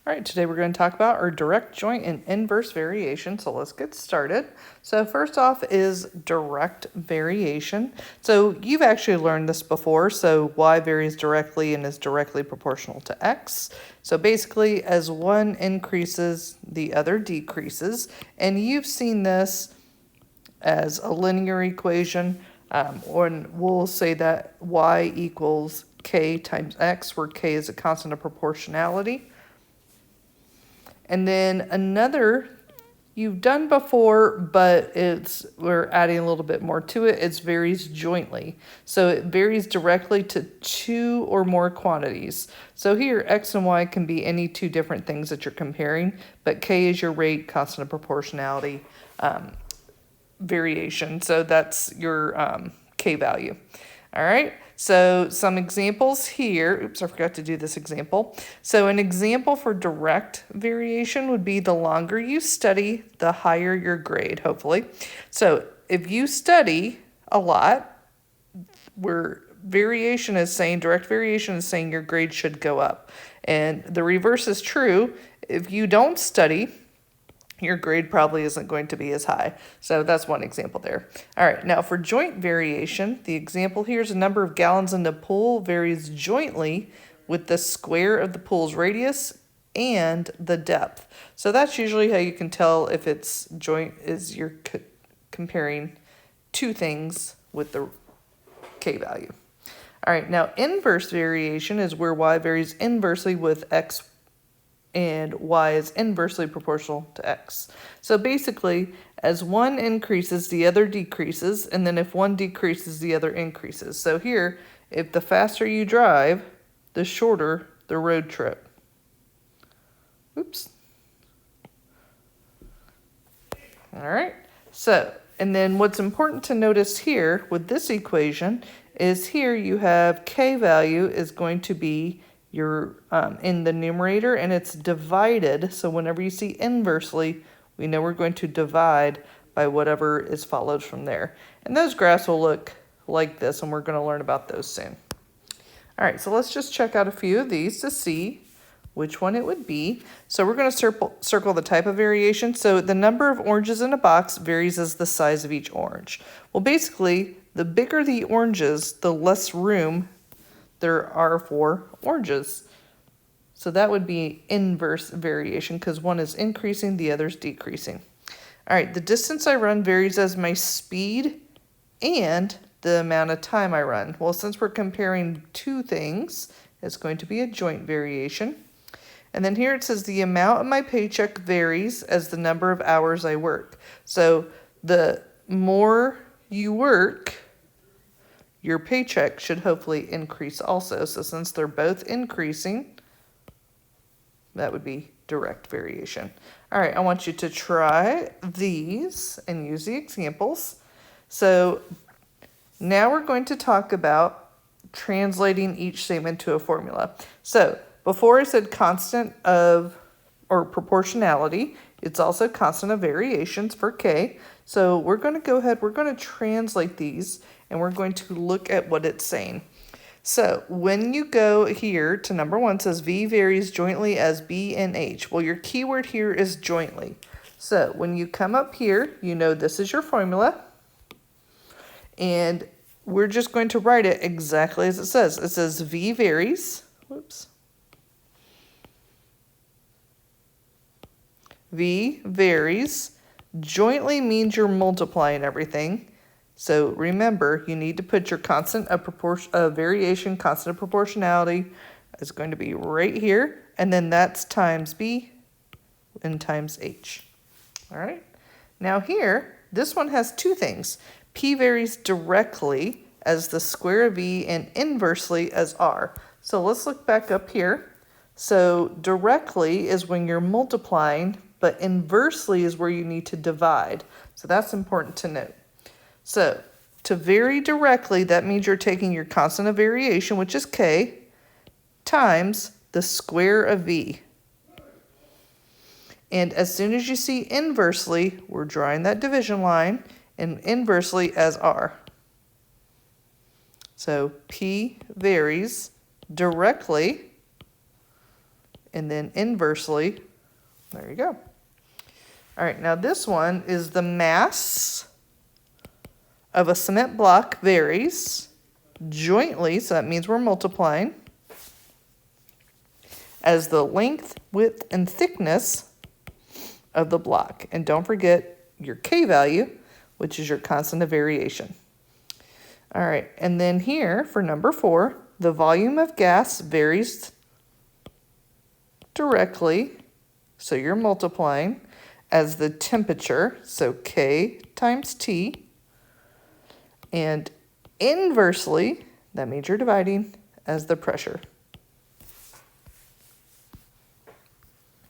All right, today we're going to talk about our direct, joint, and inverse variation. So let's get started. So first off is direct variation. So you've actually learned this before. So y varies directly and is directly proportional to x. So basically, as one increases, the other decreases. And you've seen this as a linear equation. Or we'll say that y equals k times x, where k is a constant of proportionality. And then another you've done before, but we're adding a little bit more to it. It varies jointly. So it varies directly to two or more quantities. So here, x and y can be any two different things that you're comparing, but k is your rate, constant of proportionality variation. So that's your k value. All right. So some examples here. Oops, I forgot to do this example. So an example for direct variation would be the longer you study, the higher your grade, hopefully. So if you study a lot, where variation is saying, direct variation is saying your grade should go up. And the reverse is true. If you don't study, your grade probably isn't going to be as high. So that's one example there. All right, now for joint variation, the example here is the number of gallons in the pool varies jointly with the square of the pool's radius and the depth. So that's usually how you can tell if it's joint, is you're comparing two things with the k value. All right, now inverse variation is where y varies inversely with x and y is inversely proportional to x. So basically, as one increases, the other decreases, and then if one decreases, the other increases. So here, if the faster you drive, the shorter the road trip. Oops. All right, so, and then what's important to notice here with this equation is here you have k value is going to be your in the numerator, and it's divided. So whenever you see inversely, we know we're going to divide by whatever is followed from there. And those graphs will look like this, and we're going to learn about those soon. All right, so let's just check out a few of these to see which one it would be. So we're going to circle the type of variation. So the number of oranges in a box varies as the size of each orange. Well, basically, the bigger the oranges, the less room there are for oranges. So that would be inverse variation because one is increasing, the other is decreasing. All right, the distance I run varies as my speed and the amount of time I run. Well, since we're comparing two things, it's going to be a joint variation. And then here it says the amount of my paycheck varies as the number of hours I work. So the more you work, your paycheck should hopefully increase also. So since they're both increasing, that would be direct variation. All right, I want you to try these and use the examples. So now we're going to talk about translating each statement to a formula. So before I said constant of or proportionality, it's also constant of variations for k. So we're going to go ahead, we're going to translate these, and we're going to look at what it's saying. So when you go here to number one, it says V varies jointly as B and H. Well, your keyword here is jointly. So when you come up here, you know this is your formula. And we're just going to write it exactly as it says. It says V varies. Whoops. V varies. Jointly means you're multiplying everything. So remember, you need to put your constant of variation, constant of proportionality is going to be right here. And then that's times B and times H. All right. Now here, this one has two things. P varies directly as the square of V and inversely as R. So let's look back up here. So directly is when you're multiplying, but inversely is where you need to divide. So that's important to note. So to vary directly, that means you're taking your constant of variation, which is k, times the square of v. And as soon as you see inversely, we're drawing that division line, and inversely as r. So p varies directly and then inversely, there you go. All right, now this one is the mass of a cement block varies jointly, so that means we're multiplying, as the length, width, and thickness of the block. And don't forget your K value, which is your constant of variation. All right, and then here for number 4, the volume of gas varies directly, so you're multiplying, as the temperature, so K times T, and inversely, that means you're dividing, as the pressure.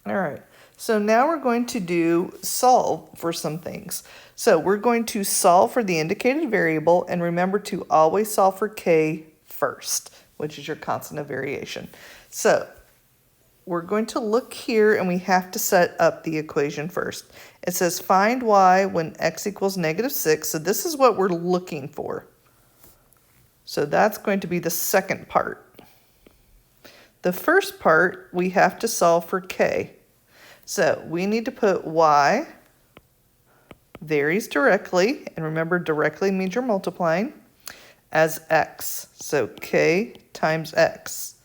All right, so now we're going to solve for some things. So we're going to solve for the indicated variable, and remember to always solve for K first, which is your constant of variation. So we're going to look here, and we have to set up the equation first. It says find y when x equals -6. So this is what we're looking for. So that's going to be the second part. The first part, we have to solve for k. So we need to put y varies directly, and remember directly means you're multiplying, as x. So k times x.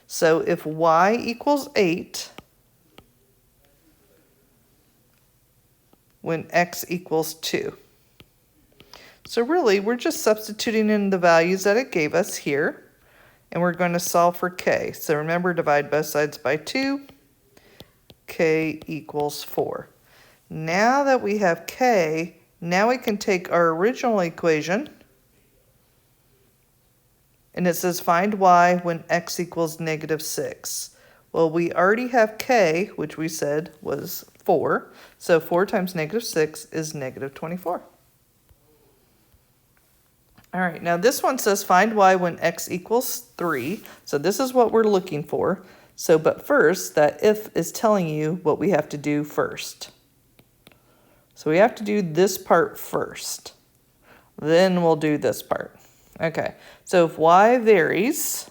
So if y equals 8, when x equals 2. So really, we're just substituting in the values that it gave us here, and we're going to solve for k. So remember, divide both sides by 2, k equals 4. Now that we have k, now we can take our original equation, and it says find y when x equals -6. Well, we already have k, which we said was 4. So 4 times -6 is -24. All right, now this one says find y when x equals 3. So this is what we're looking for. So, but first, that if is telling you what we have to do first. So we have to do this part first. Then we'll do this part. Okay, so if y varies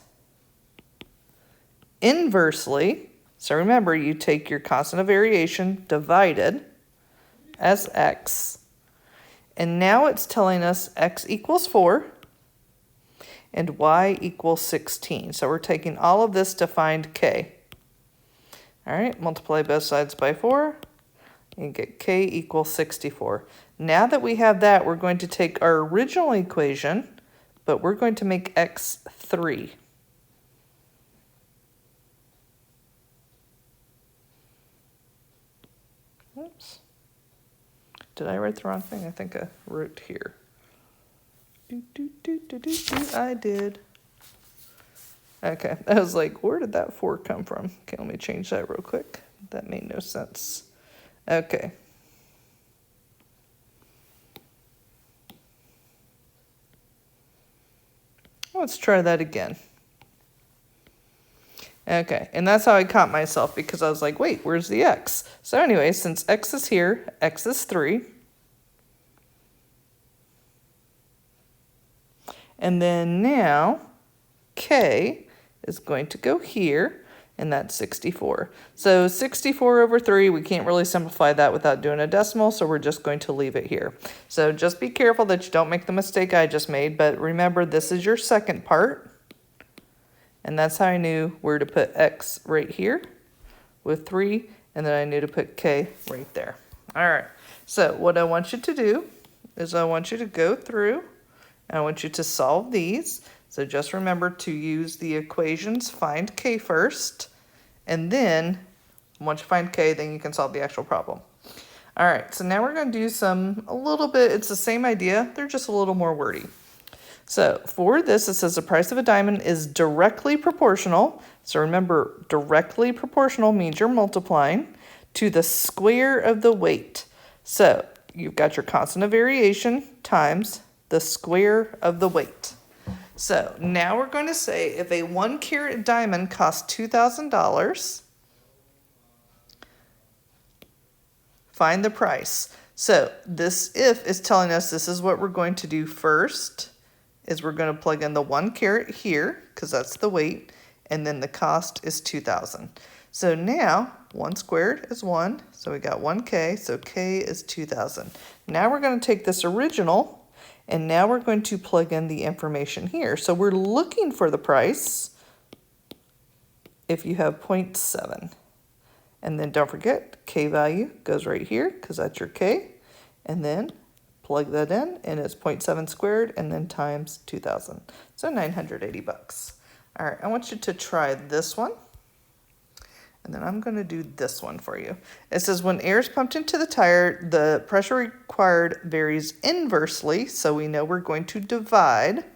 inversely, so remember you take your constant of variation divided as x, and now it's telling us x equals 4 and y equals 16. So we're taking all of this to find k. All right, multiply both sides by 4 and get k equals 64. Now that we have that, we're going to take our original equation, but we're going to make x 3. Oops. Did I write the wrong thing? I think I wrote here. I did. Okay, I was like, where did that 4 come from? Okay, let me change that real quick. That made no sense. Okay. Let's try that again. Okay, and that's how I caught myself, because I was like, wait, where's the x? So anyway, since x is here, x is 3. And then now, k is going to go here, and that's 64. So 64 over 3, we can't really simplify that without doing a decimal, so we're just going to leave it here. So just be careful that you don't make the mistake I just made, but remember this is your second part, and that's how I knew where to put x right here with 3, and then I knew to put k right there. All right, so what I want you to do is I want you to go through, and I want you to solve these. So just remember to use the equations, find k first, and then once you find k, then you can solve the actual problem. All right, so now we're going to do a little bit, it's the same idea, they're just a little more wordy. So for this, it says the price of a diamond is directly proportional. So remember, directly proportional means you're multiplying to the square of the weight. So you've got your constant of variation times the square of the weight. So now we're going to say if a 1 carat diamond costs $2,000, find the price. So this if is telling us this is what we're going to do first, is we're going to plug in the 1 carat here, because that's the weight, and then the cost is $2,000. So now 1 squared is 1, so we got 1K, so K is 2,000. Now we're going to take this original, and now we're going to plug in the information here. So we're looking for the price if you have 0.7. And then don't forget, K value goes right here, because that's your K. And then plug that in, and it's 0.7 squared, and then times 2,000. So 980 bucks. All right, I want you to try this one. And then I'm going to do this one for you. It says when air is pumped into the tire, the pressure required varies inversely. So we know we're going to divide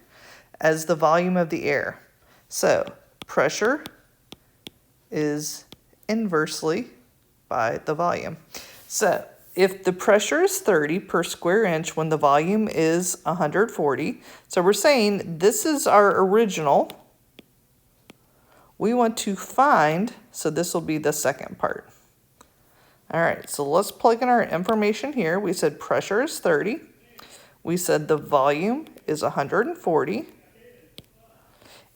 as the volume of the air. So pressure is inversely by the volume. So if the pressure is 30 per square inch when the volume is 140, so we're saying this is our original. We want to find, so this will be the second part. All right, so let's plug in our information here. We said pressure is 30. We said the volume is 140.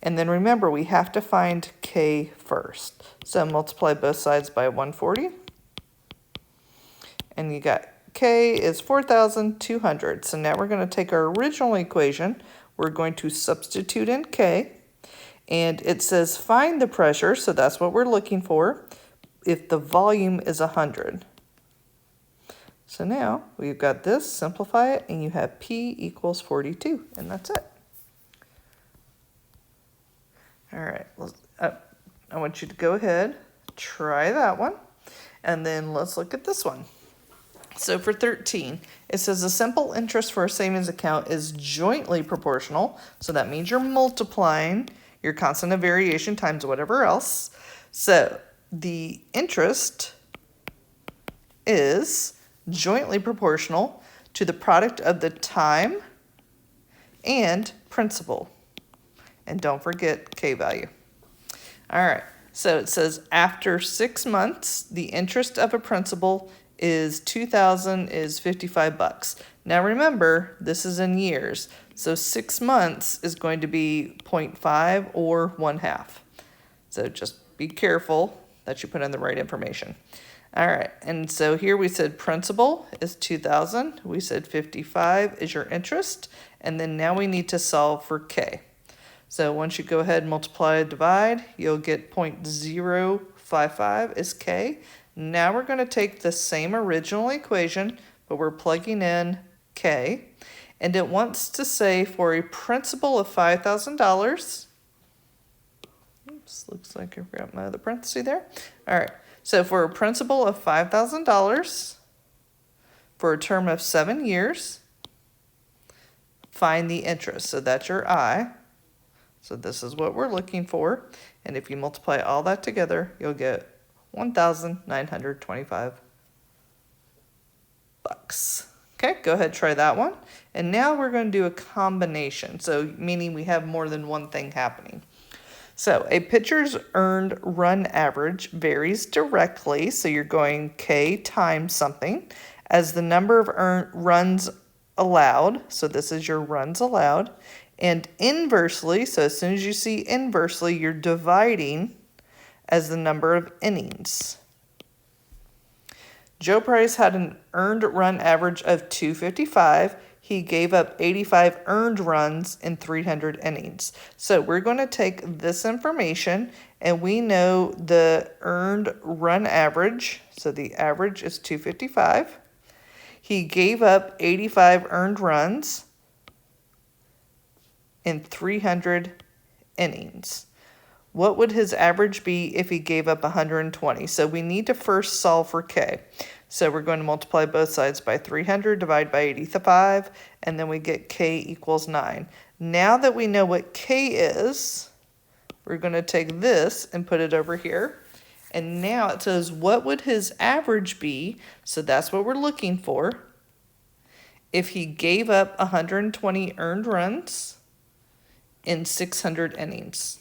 And then remember, we have to find K first. So multiply both sides by 140. And you got K is 4,200. So now we're going to take our original equation. We're going to substitute in K. And it says find the pressure, so that's what we're looking for, if the volume is 100. So now we've got this, simplify it, and you have P equals 42, and that's it. All right, I want you to go ahead, try that one, and then let's look at this one. So for 13, it says the simple interest for a savings account is jointly proportional, so that means you're multiplying your constant of variation times whatever else. So the interest is jointly proportional to the product of the time and principal. And don't forget K value. All right, so it says after 6 months, the interest of a principal is 2,000 is 55 bucks. Now remember, this is in years. So 6 months is going to be 0.5 or 1/2. So just be careful that you put in the right information. All right, and so here we said principal is 2,000. We said 55 is your interest. And then now we need to solve for K. So once you go ahead and multiply and divide, you'll get 0.055 is K. Now we're going to take the same original equation, but we're plugging in K. And it wants to say for a principal of $5,000. Oops, looks like I forgot my other parenthesis there. All right, so for a principal of $5,000 for a term of 7 years, find the interest. So that's your I. So this is what we're looking for. And if you multiply all that together, you'll get 1,925 bucks. Okay, go ahead, try that one. And now we're going to do a combination. So meaning we have more than one thing happening. So a pitcher's earned run average varies directly. So you're going K times something as the number of runs allowed. So this is your runs allowed. And inversely, so as soon as you see inversely, you're dividing as the number of innings. Joe Price had an earned run average of 255. He gave up 85 earned runs in 300 innings. So we're going to take this information, and we know the earned run average. So the average is 255. He gave up 85 earned runs in 300 innings. What would his average be if he gave up 120? So we need to first solve for K. So we're going to multiply both sides by 300, divide by 85, and then we get K equals 9. Now that we know what K is, we're going to take this and put it over here. And now it says, what would his average be? So that's what we're looking for. If he gave up 120 earned runs in 600 innings.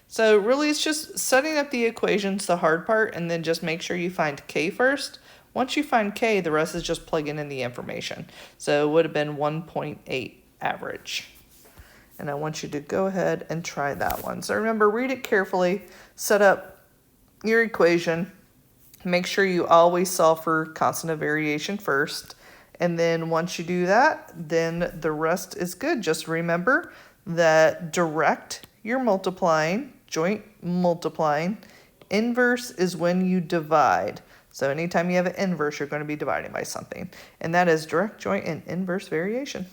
So really it's just setting up the equations, the hard part, and then just make sure you find K first. Once you find K, the rest is just plugging in the information. So it would have been 1.8 average. And I want you to go ahead and try that one. So remember, read it carefully, set up your equation, make sure you always solve for constant of variation first. And then once you do that, then the rest is good. Just remember that direct, you're multiplying, joint multiplying. Inverse is when you divide. So anytime you have an inverse, you're going to be dividing by something. And that is direct, joint, and inverse variation.